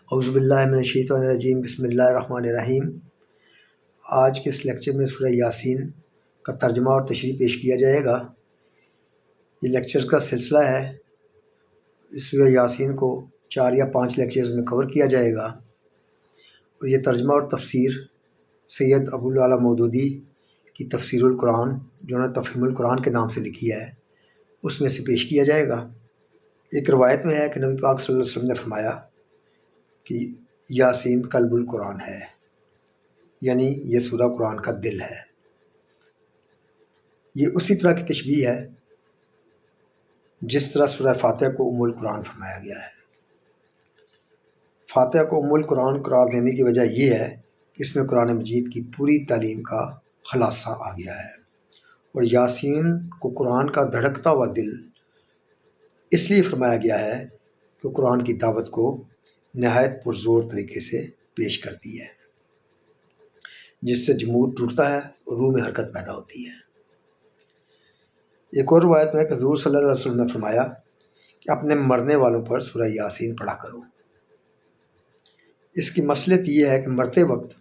اعوذ باللہ من الشیطان الرجیم، بسم اللہ الرحمن الرحیم۔ آج کے اس لیکچر میں سورہ یاسین کا ترجمہ اور تشریح پیش کیا جائے گا۔ یہ لیکچرز کا سلسلہ ہے۔ اس سورہ یاسین کو 4 یا 5 لیکچرز میں کور کیا جائے گا، اور یہ ترجمہ اور تفسیر سید ابو العلا مودودی کی تفسیر القرآن، جو انہوں نے تفہیم القرآن کے نام سے لکھی ہے، اس میں سے پیش کیا جائے گا۔ ایک روایت میں ہے کہ نبی پاک صلی اللہ علیہ وسلم نے فرمایا کہ یاسین قلب القرآن ہے، یعنی یہ سورہ قرآن کا دل ہے۔ یہ اسی طرح کی تشبیہ ہے جس طرح سورہ فاتحہ کو ام القرآن فرمایا گیا ہے۔ فاتحہ کو ام القرآن قرار دینے کی وجہ یہ ہے کہ اس میں قرآن مجید کی پوری تعلیم کا خلاصہ آ گیا ہے، اور یاسین کو قرآن کا دھڑکتا ہوا دل اس لیے فرمایا گیا ہے کہ قرآن کی دعوت کو نہایت پرزور طریقے سے پیش کرتی ہے، جس سے جمود ٹوٹتا ہے اور روح میں حرکت پیدا ہوتی ہے۔ ایک اور روایت میں کہ حضور صلی اللہ علیہ وسلم نے فرمایا کہ اپنے مرنے والوں پر سورہ یاسین پڑھا کرو۔ اس کی مصلحت یہ ہے کہ مرتے وقت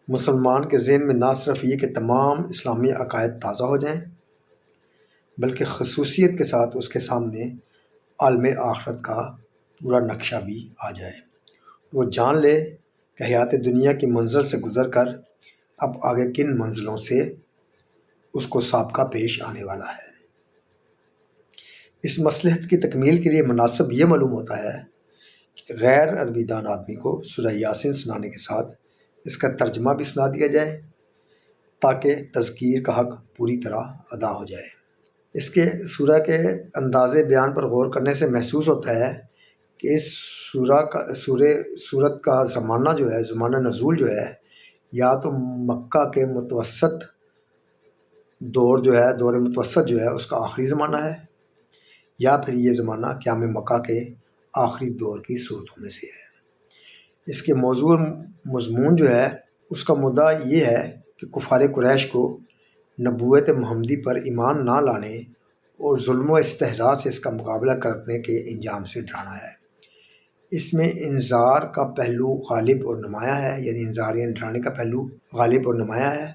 مسلمان کے ذہن میں نہ صرف یہ کہ تمام اسلامی عقائد تازہ ہو جائیں، بلکہ خصوصیت کے ساتھ اس کے سامنے عالم آخرت کا پورا نقشہ بھی آ جائے۔ وہ جان لے کہ حیات دنیا کی منزل سے گزر کر اب آگے کن منزلوں سے اس کو سابقہ پیش آنے والا ہے۔ اس مصلحت کی تکمیل کے لیے مناسب یہ معلوم ہوتا ہے کہ غیر عربی دان آدمی کو سورہ یاسین سنانے کے ساتھ اس کا ترجمہ بھی سنا دیا جائے، تاکہ تذکیر کا حق پوری طرح ادا ہو جائے۔ اس کے سورہ کے انداز بیان پر غور کرنے سے محسوس ہوتا ہے کہ اس سورت کا زمانہ جو ہے، زمانہ نزول جو ہے، یا تو مکہ کے متوسط دور جو ہے، دور متوسط جو ہے اس کا آخری زمانہ ہے، یا پھر یہ زمانہ قیام مکہ کے آخری دور کی صورتوں میں سے ہے۔ اس کے موضوع مضمون جو ہے اس کا مدعا یہ ہے کہ کفار قریش کو نبوت محمدی پر ایمان نہ لانے اور ظلم و استہزاء سے اس کا مقابلہ کرنے کے انجام سے ڈرانا ہے۔ اس میں انذار کا پہلو غالب اور نمایاں ہے، یعنی انذار یعنی ڈرانے کا پہلو غالب اور نمایاں ہے،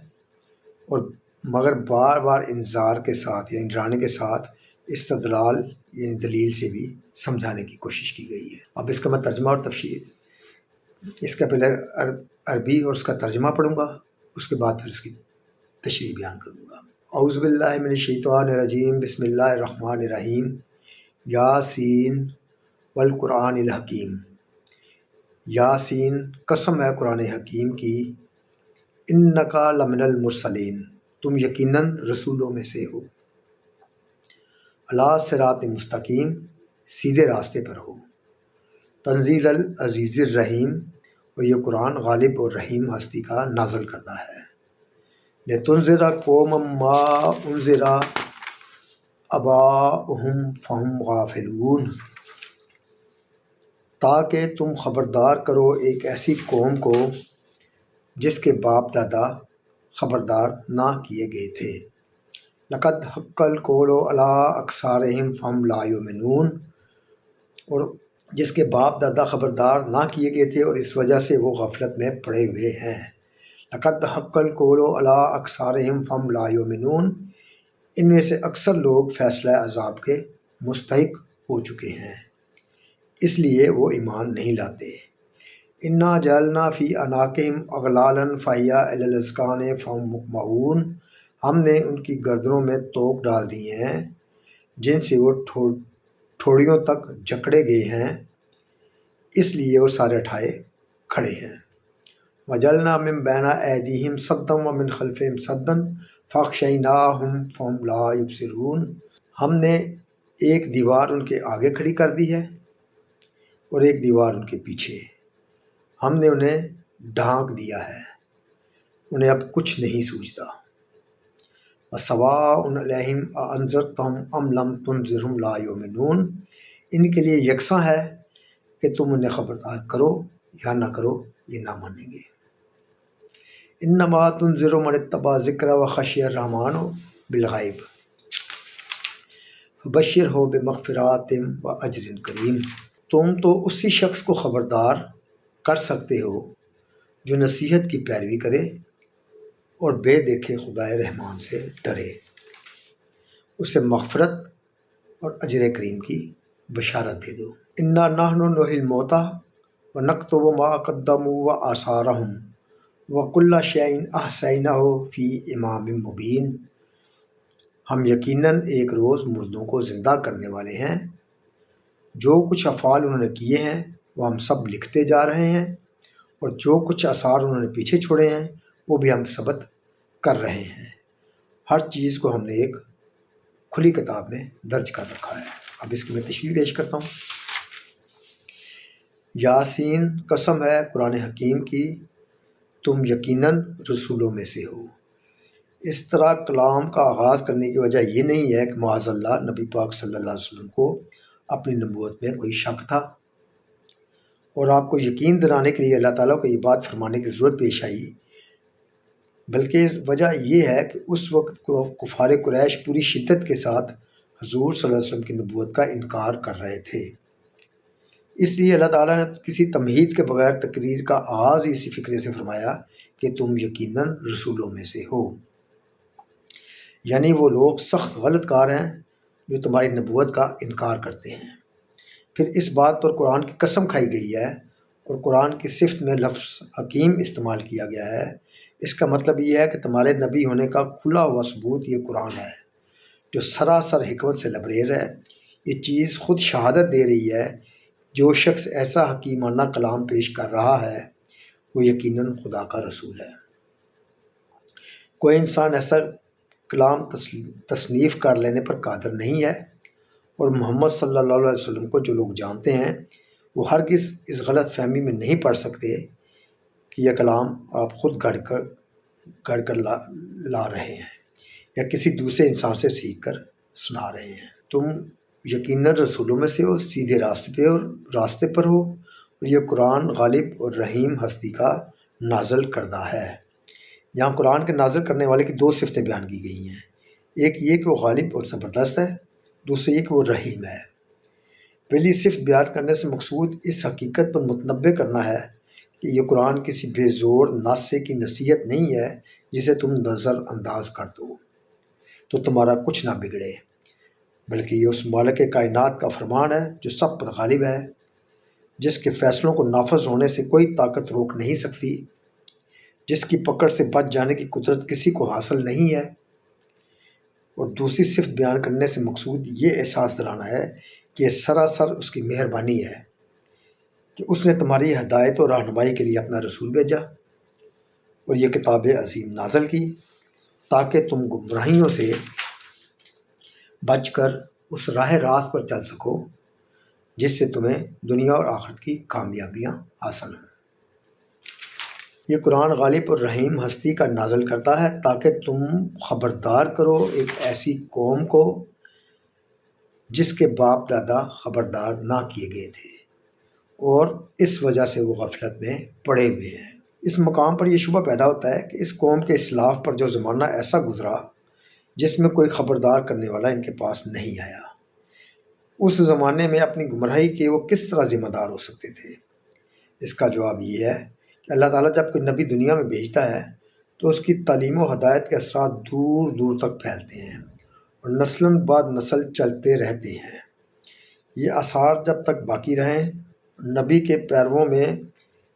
اور مگر بار بار انذار کے ساتھ یعنی ڈرانے کے ساتھ استدلال یعنی دلیل سے بھی سمجھانے کی کوشش کی گئی ہے۔ اب اس کا میں ترجمہ اور تفسیر، اس کا پہلے عربی اور اس کا ترجمہ پڑھوں گا، اس کے بعد پھر اس کی تشریح بیان کروں گا۔ اعوذ باللہ من الشیطان الرجیم، بسم اللہ الرحمن الرحیم۔ یاسین والقرآن الحکیم۔ یاسین، قسم ہے قرآن حکیم کی، انکا لمن المرسلین، تم یقیناً رسولوں میں سے ہو، علی صراط مستقیم، سیدھے راستے پر ہو، تنزیل العزیز الرحیم، اور یہ قرآن غالب اور رحیم ہستی کا نازل کردہ ہے۔ لتنذر قوما ما انذر آباؤہم فہم غافلون، تاکہ تم خبردار کرو ایک ایسی قوم کو جس کے باپ دادا خبردار نہ کیے گئے تھے۔ لقد حق القول علی اکثرہم فہم لا یؤمنون، اور جس کے باپ دادا خبردار نہ کیے گئے تھے اور اس وجہ سے وہ غفلت میں پڑے ہوئے ہیں۔ لقد حق القول علی اکثرہم فہم لا یؤمنون، ان میں سے اکثر لوگ فیصلہ عذاب کے مستحق ہو چکے ہیں، اس لیے وہ ایمان نہیں لاتے۔ انا جعلنا فی اعناقہم اغلالا فہی الی الاذقان فہم مقمحون، ہم نے ان کی گردنوں میں توق ڈال دیے ہیں جن سے وہ ٹھوڑیوں تک جکڑے گئے ہیں، اس لیے وہ سارے اٹھائے کھڑے ہیں۔ وجعلنا من بین ایدیہم سدا ومن خلفہم سدا فاغشیناہم فہم لا یبصرون، ہم نے ایک دیوار ان کے آگے کھڑی کر دی ہے اور ایک دیوار ان کے پیچھے، ہم نے انہیں ڈھانک دیا ہے، انہیں اب کچھ نہیں سوچتا۔ وَسَوَاءٌ عَلَيْهِمْ أَأَنذَرْتَهُمْ أَمْ لَمْ تُنذِرْهُمْ لَا يُؤْمِنُونَ، ان کے لیے یکساں ہے کہ تم انہیں خبردار کرو یا نہ کرو، یہ نہ مانیں گے۔ إِنَّمَا تُنذِرُ مَنِ اتَّبَعَ الذِّكْرَ وَخَشِيَ الرَّحْمَنَ بِالْغَیْبِ فَبَشِّرْهُ بِمَغْفِرَةٍ وَأَجْرٍ کَرِیم۔ تم تو اسی شخص کو خبردار کر سکتے ہو جو نصیحت کی پیروی کرے اور بے دیکھے خدائے رحمان سے ڈرے، اسے مغفرت اور اجر کریم کی بشارت دے دو۔ انا نحن نحیی الموتى ونکتب ما قدموا وآثارهم وکل شیء احصیناہ فی امام مبین۔ ہم یقیناً ایک روز مردوں کو زندہ کرنے والے ہیں، جو کچھ افعال انہوں نے کیے ہیں وہ ہم سب لکھتے جا رہے ہیں، اور جو کچھ آثار انہوں نے پیچھے چھوڑے ہیں وہ بھی ہم ثبت کر رہے ہیں۔ ہر چیز کو ہم نے ایک کھلی کتاب میں درج کر رکھا ہے۔ اب اس کی میں تشریح پیش کرتا ہوں۔ یاسین، قسم ہے قرآن حکیم کی، تم یقیناً رسولوں میں سے ہو۔ اس طرح کلام کا آغاز کرنے کی وجہ یہ نہیں ہے کہ معاذ اللہ نبی پاک صلی اللہ علیہ وسلم کو اپنی نبوت میں کوئی شک تھا، اور آپ کو یقین دلانے کے لیے اللہ تعالیٰ کو یہ بات فرمانے کی ضرورت پیش آئی، بلکہ وجہ یہ ہے کہ اس وقت کفار قریش پوری شدت کے ساتھ حضور صلی اللہ علیہ وسلم کی نبوت کا انکار کر رہے تھے۔ اس لیے اللہ تعالیٰ نے کسی تمہید کے بغیر تقریر کا آغاز ہی اسی فکرے سے فرمایا کہ تم یقیناً رسولوں میں سے ہو، یعنی وہ لوگ سخت غلط کار ہیں جو تمہاری نبوت کا انکار کرتے ہیں۔ پھر اس بات پر قرآن کی قسم کھائی گئی ہے اور قرآن کی صفت میں لفظ حکیم استعمال کیا گیا ہے۔ اس کا مطلب یہ ہے کہ تمہارے نبی ہونے کا کھلا ہوا ثبوت یہ قرآن ہے، جو سراسر حکمت سے لبریز ہے۔ یہ چیز خود شہادت دے رہی ہے جو شخص ایسا حکیمانہ کلام پیش کر رہا ہے وہ یقیناً خدا کا رسول ہے۔ کوئی انسان ایسا کلام تصنیف کر لینے پر قادر نہیں ہے، اور محمد صلی اللہ علیہ وسلم کو جو لوگ جانتے ہیں وہ ہرگز اس غلط فہمی میں نہیں پڑ سکتے کہ یہ کلام آپ خود گھڑ کر لا رہے ہیں یا کسی دوسرے انسان سے سیکھ کر سنا رہے ہیں۔ تم یقیناً رسولوں میں سے ہو، سیدھے راستے پر ہو، اور یہ قرآن غالب اور رحیم ہستی کا نازل کردہ ہے۔ یہاں قرآن کے نازل کرنے والے کی دو صفتیں بیان کی گئی ہیں، ایک یہ کہ وہ غالب اور زبردست ہے، دوسری یہ کہ وہ رحیم ہے۔ پہلی صفت بیان کرنے سے مقصود اس حقیقت پر متنبہ کرنا ہے کہ یہ قرآن کسی بے زور ناسے کی نصیحت نہیں ہے جسے تم نظر انداز کر دو تو تمہارا کچھ نہ بگڑے، بلکہ یہ اس مالک کائنات کا فرمان ہے جو سب پر غالب ہے، جس کے فیصلوں کو نافذ ہونے سے کوئی طاقت روک نہیں سکتی، جس کی پکڑ سے بچ جانے کی قدرت کسی کو حاصل نہیں ہے۔ اور دوسری صفت بیان کرنے سے مقصود یہ احساس دلانا ہے کہ یہ سراسر اس کی مہربانی ہے کہ اس نے تمہاری ہدایت اور رہنمائی کے لیے اپنا رسول بھیجا اور یہ کتاب عظیم نازل کی تاکہ تم گمراہیوں سے بچ کر اس راہ راست پر چل سکو جس سے تمہیں دنیا اور آخرت کی کامیابیاں حاصل ہوں۔ یہ قرآن غالب اور رحیم ہستی کا نازل کرتا ہے تاکہ تم خبردار کرو ایک ایسی قوم کو جس کے باپ دادا خبردار نہ کیے گئے تھے اور اس وجہ سے وہ غفلت میں پڑے ہوئے ہیں۔ اس مقام پر یہ شبہ پیدا ہوتا ہے کہ اس قوم کے اسلاف پر جو زمانہ ایسا گزرا جس میں کوئی خبردار کرنے والا ان کے پاس نہیں آیا، اس زمانے میں اپنی گمراہی کے وہ کس طرح ذمہ دار ہو سکتے تھے؟ اس کا جواب یہ ہے کہ اللہ تعالیٰ جب کوئی نبی دنیا میں بھیجتا ہے تو اس کی تعلیم و ہدایت کے اثرات دور دور تک پھیلتے ہیں اور نسلاً بعد نسل چلتے رہتے ہیں۔ یہ آثار جب تک باقی رہیں، نبی کے پیرووں میں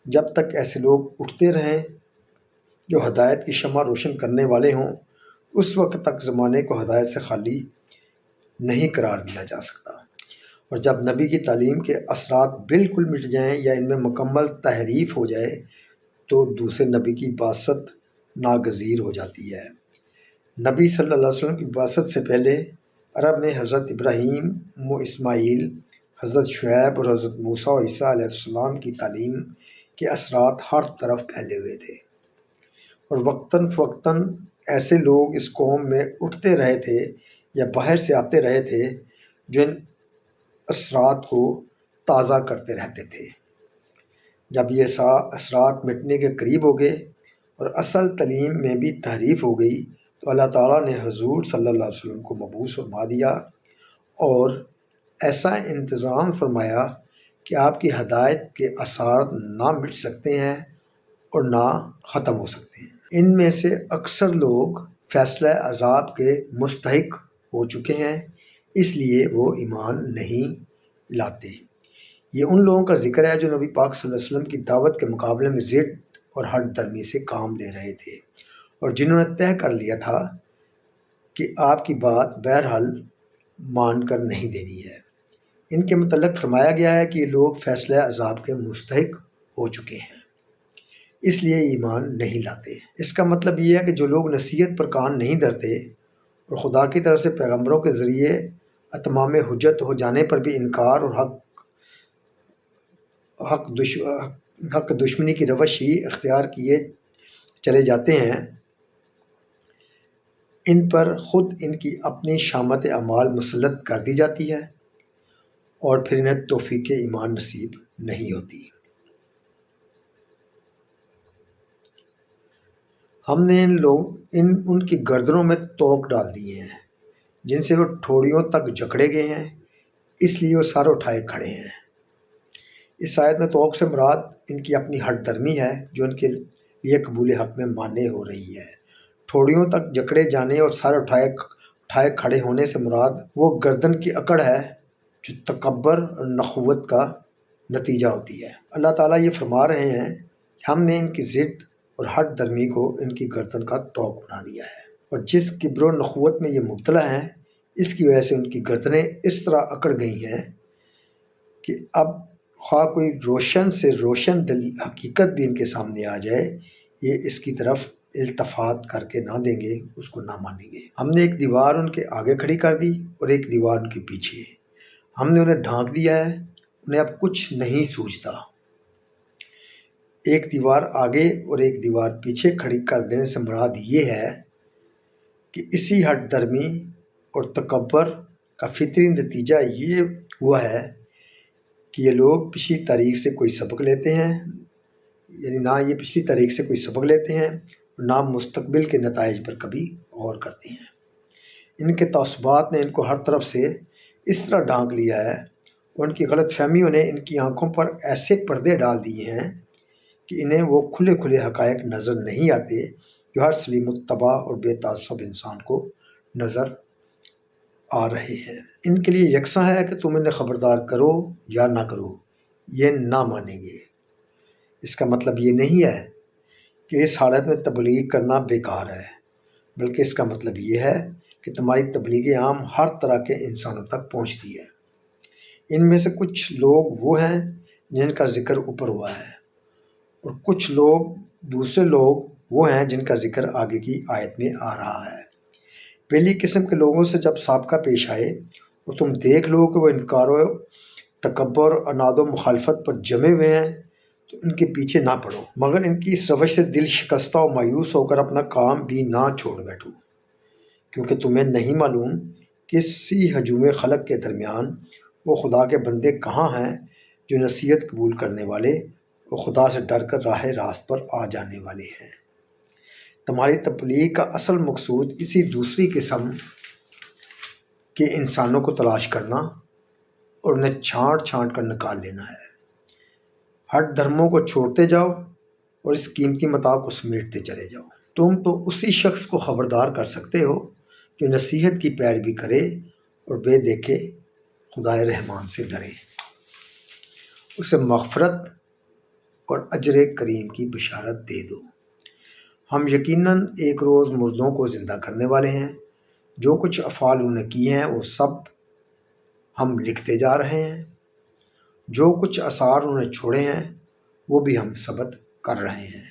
جب تک ایسے لوگ اٹھتے رہیں جو ہدایت کی شمع روشن کرنے والے ہوں، اس وقت تک زمانے کو ہدایت سے خالی نہیں قرار دیا جا سکتا، اور جب نبی کی تعلیم کے اثرات بالکل مٹ جائیں یا ان میں مکمل تحریف ہو جائے تو دوسرے نبی کی بعثت ناگزیر ہو جاتی ہے۔ نبی صلی اللہ علیہ وسلم کی بعثت سے پہلے عرب میں حضرت ابراہیم و اسماعیل، حضرت شعیب اور حضرت موسیٰ و عیسیٰ علیہ السلام کی تعلیم کے اثرات ہر طرف پھیلے ہوئے تھے، اور وقتاً فوقتاً ایسے لوگ اس قوم میں اٹھتے رہے تھے یا باہر سے آتے رہے تھے جو ان اثرات کو تازہ کرتے رہتے تھے۔ جب یہ اثرات مٹنے کے قریب ہو گئے اور اصل تعلیم میں بھی تحریف ہو گئی تو اللہ تعالیٰ نے حضور صلی اللہ علیہ وسلم کو مبعوث فرما دیا اور ایسا انتظام فرمایا کہ آپ کی ہدایت کے آثار نہ مٹ سکتے ہیں اور نہ ختم ہو سکتے ہیں۔ ان میں سے اکثر لوگ فیصلہ عذاب کے مستحق ہو چکے ہیں، اس لیے وہ ایمان نہیں لاتے۔ یہ ان لوگوں کا ذکر ہے جو نبی پاک صلی اللہ علیہ وسلم کی دعوت کے مقابلے میں ضد اور ہٹ درمی سے کام لے رہے تھے، اور جنہوں نے طے کر لیا تھا کہ آپ کی بات بہرحال مان کر نہیں دینی ہے۔ ان کے متعلق فرمایا گیا ہے کہ یہ لوگ فیصلہ عذاب کے مستحق ہو چکے ہیں، اس لیے ایمان نہیں لاتے۔ اس کا مطلب یہ ہے کہ جو لوگ نصیحت پر کان نہیں دھرتے اور خدا کی طرف سے پیغمبروں کے ذریعے اتمام حجت ہو جانے پر بھی انکار اور حق دشمنی کی روش ہی اختیار کیے چلے جاتے ہیں، ان پر خود ان کی اپنی شامت اعمال مسلط کر دی جاتی ہے اور پھر انہیں توفیق ایمان نصیب نہیں ہوتی۔ ہم نے ان کی گردنوں میں توق ڈال دیے ہیں جن سے وہ ٹھوڑیوں تک جکڑے گئے ہیں، اس لیے وہ سر اٹھائے کھڑے ہیں۔ اس آیت میں توق سے مراد ان کی اپنی ہٹ درمی ہے جو ان کے لیے قبول حق میں مانع ہو رہی ہے۔ ٹھوڑیوں تک جکڑے جانے اور سر اٹھائے کھڑے ہونے سے مراد وہ گردن کی اکڑ ہے جو تکبر اور نخوت کا نتیجہ ہوتی ہے۔ اللہ تعالیٰ یہ فرما رہے ہیں کہ ہم نے ان کی ضد اور ہٹ درمی کو ان کی گردن کا توق بنا دیا ہے، اور جس کبر و نخوت میں یہ مبتلا ہیں اس کی وجہ سے ان کی گردنیں اس طرح اکڑ گئی ہیں کہ اب خواہ کوئی روشن سے روشن حقیقت بھی ان کے سامنے آ جائے، یہ اس کی طرف التفات کر کے نہ دیں گے، اس کو نہ مانیں گے۔ ہم نے ایک دیوار ان کے آگے کھڑی کر دی اور ایک دیوار ان کے پیچھے۔ ہم نے انہیں ڈھانک دیا ہے، انہیں اب کچھ نہیں سوچتا۔ ایک دیوار آگے اور ایک دیوار پیچھے کھڑی کر دینے سے مراد یہ ہے کہ اسی ہٹ درمی اور تکبر کا فطری نتیجہ یہ ہوا ہے کہ یہ لوگ پچھلی تاریخ سے کوئی سبق لیتے ہیں، یعنی نہ یہ پچھلی تاریخ سے کوئی سبق لیتے ہیں اور نہ مستقبل کے نتائج پر کبھی غور کرتے ہیں۔ ان کے تعصبات نے ان کو ہر طرف سے اس طرح ڈھانک لیا ہے اور ان کی غلط فہمیوں نے ان کی آنکھوں پر ایسے پردے ڈال دیے ہیں کہ انہیں وہ کھلے کھلے حقائق نظر نہیں آتے جو ہر سلیم الطبع اور بے تعصب انسان کو نظر آ رہے ہیں۔ ان کے لیے یکساں ہے کہ تم انہیں خبردار کرو یا نہ کرو، یہ نہ مانیں گے۔ اس کا مطلب یہ نہیں ہے کہ اس حالت میں تبلیغ کرنا بیکار ہے، بلکہ اس کا مطلب یہ ہے کہ تمہاری تبلیغ عام ہر طرح کے انسانوں تک پہنچتی ہے۔ ان میں سے کچھ لوگ وہ ہیں جن کا ذکر اوپر ہوا ہے، اور کچھ دوسرے لوگ وہ ہیں جن کا ذکر آگے کی آیت میں آ رہا ہے۔ پہلی قسم کے لوگوں سے جب سابقہ پیش آئے اور تم دیکھ لو کہ وہ انکار و تکبر اور عناد و مخالفت پر جمے ہوئے ہیں تو ان کے پیچھے نہ پڑو، مگر ان کی اس روش سے دل شکستہ و مایوس ہو کر اپنا کام بھی نہ چھوڑ بیٹھو، کیونکہ تمہیں نہیں معلوم کہ اسی ہجوم خلق کے درمیان وہ خدا کے بندے کہاں ہیں جو نصیحت قبول کرنے والے اور خدا سے ڈر کر راہ راست پر آ جانے والے ہیں۔ تمہاری تبلیغ کا اصل مقصود اسی دوسری قسم کے انسانوں کو تلاش کرنا اور انہیں چھانٹ چھانٹ کر نکال لینا ہے۔ ہٹ دھرموں کو چھوڑتے جاؤ اور اس قیمتی متاع کو سمیٹتے چلے جاؤ۔ تم تو اسی شخص کو خبردار کر سکتے ہو جو نصیحت کی پیروی کرے اور بے دیکھے خدائے رحمان سے ڈرے، اسے مغفرت اور اجر کریم کی بشارت دے دو۔ ہم یقیناً ایک روز مردوں کو زندہ کرنے والے ہیں، جو کچھ افعال انہوں نے کیے ہیں وہ سب ہم لکھتے جا رہے ہیں، جو کچھ آثار انہوں نے چھوڑے ہیں وہ بھی ہم ثبت کر رہے ہیں۔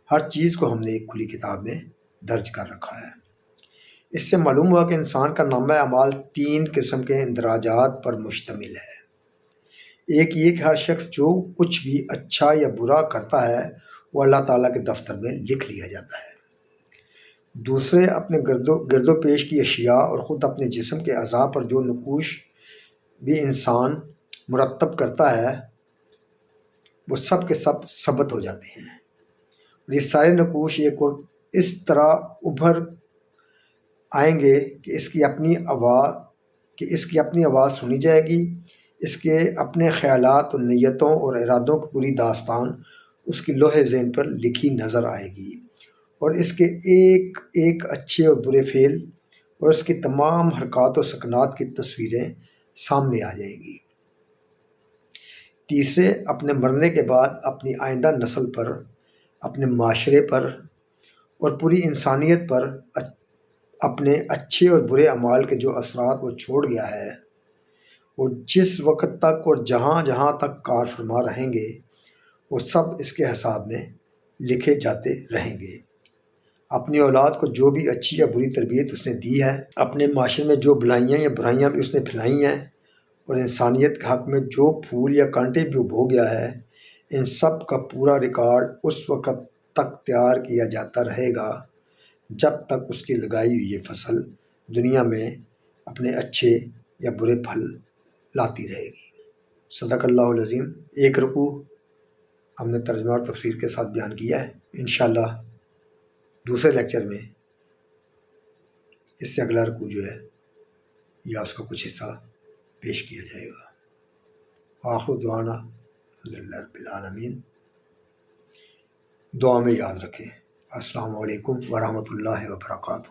ہر چیز کو ہم نے ایک کھلی کتاب میں درج کر رکھا ہے۔ اس سے معلوم ہوا کہ انسان کا نامہ اعمال 3 قسم کے اندراجات پر مشتمل ہے۔ ایک یہ کہ ہر شخص جو کچھ بھی اچھا یا برا کرتا ہے وہ اللہ تعالیٰ کے دفتر میں لکھ لیا جاتا ہے۔ دوسرے اپنے گرد و پیش کی اشیاء اور خود اپنے جسم کے اعضاء پر جو نقوش بھی انسان مرتب کرتا ہے وہ سب کے سب ثبت ہو جاتے ہیں، اور یہ سارے نقوش ایک وقت اس طرح ابھر آئیں گے کہ اس کی اپنی آواز سنی جائے گی اس کے اپنے خیالات اور نیتوں اور ارادوں کی پوری داستان اس کی لوح ذہن پر لکھی نظر آئے گی، اور اس کے ایک ایک اچھے اور برے فعل اور اس کی تمام حرکات و سکنات کی تصویریں سامنے آ جائیں گی۔ تیسرے، اپنے مرنے کے بعد اپنی آئندہ نسل پر، اپنے معاشرے پر اور پوری انسانیت پر اپنے اچھے اور برے اعمال کے جو اثرات وہ چھوڑ گیا ہے، وہ جس وقت تک اور جہاں جہاں تک کار فرما رہیں گے، وہ سب اس کے حساب میں لکھے جاتے رہیں گے۔ اپنی اولاد کو جو بھی اچھی یا بری تربیت اس نے دی ہے، اپنے معاشرے میں جو بلائیاں یا برائیاں بھی اس نے پھیلائی ہیں، اور انسانیت کے حق میں جو پھول یا کانٹے بھی بو گیا ہے، ان سب کا پورا ریکارڈ اس وقت تک تیار کیا جاتا رہے گا جب تک اس کی لگائی ہوئی یہ فصل دنیا میں اپنے اچھے یا برے پھل لاتی رہے گی۔ صدق اللہ العظیم۔ ایک رکوع ہم نے ترجمہ اور تفسیر کے ساتھ بیان کیا ہے۔ انشاءاللہ دوسرے لیکچر میں اس سے اگلا رکوع جو ہے یا اس کا کچھ حصہ پیش کیا جائے گا۔ آخر دعوانا الحمدللہ رب العالمین۔ دعا میں یاد رکھیں۔ السلام علیکم ورحمۃ اللہ وبرکاتہ۔